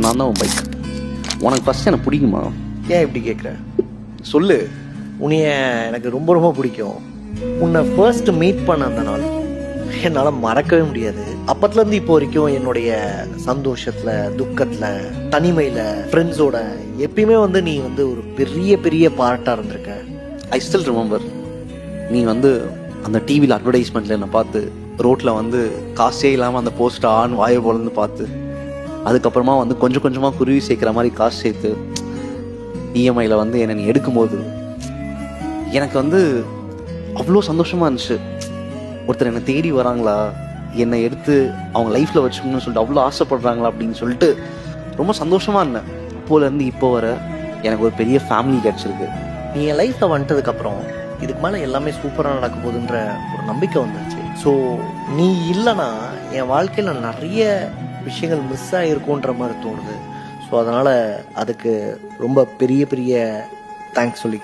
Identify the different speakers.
Speaker 1: நான் தான் உன் பைக். உனக்கு ஃபர்ஸ்ட் எனக்கு பிடிக்குமா?
Speaker 2: ஏன் இப்படி கேட்குற?
Speaker 1: சொல்லு.
Speaker 2: உன்னைய எனக்கு ரொம்ப ரொம்ப பிடிக்கும். உன்னை ஃபர்ஸ்ட் மீட் பண்ண அந்த நாள் என்னால் மறக்கவே முடியாது. அப்பத்துலேருந்து இப்போ வரைக்கும் என்னுடைய சந்தோஷத்தில், துக்கத்தில், தனிமையில், ஃப்ரெண்ட்ஸோட எப்பயுமே நீ ஒரு பெரிய பெரிய பார்ட்டாக இருந்திருக்க.
Speaker 1: I still remember. நீ அந்த டிவியில் அட்வர்டைஸ்மெண்ட்டில் என்னை பார்த்து ரோட்டில் காசே இல்லாமல் அந்த போஸ்ட்டை ஆன் வாயை போலந்து பார்த்து அதுக்கப்புறமா கொஞ்சம் கொஞ்சமாக குருவி சேர்க்குற மாதிரி காசு சேர்த்து இஎம்ஐயில் என்னை நீ எடுக்கும்போது எனக்கு அவ்வளோ சந்தோஷமாக இருந்துச்சு. ஒருத்தர் என்னை தேடி வராங்களா, என்னை எடுத்து அவங்க லைஃப்பில் வச்சுக்கணும்னு சொல்லிட்டு அவ்வளோ ஆசைப்படுறாங்களா அப்படின்னு சொல்லிட்டு ரொம்ப சந்தோஷமாக இருந்தேன். அப்போலேருந்து இப்போ வர எனக்கு ஒரு பெரிய ஃபேமிலி கிடச்சிருக்கு.
Speaker 2: நீ என் லைஃப்பில் வந்துட்டதுக்கப்புறம் இதுக்கு மேலே எல்லாமே சூப்பராக நடக்க போகுதுன்ற ஒரு நம்பிக்கை வந்துருச்சு. ஸோ நீ இல்லைன்னா என் வாழ்க்கையில் நிறைய விஷயங்கள் மிஸ் ஆகிருக்குன்ற மாதிரி தோணுது. ஸோ அதனால் அதுக்கு ரொம்ப பெரிய பெரிய தேங்க்ஸ் சொல்லிக்கிறேன்.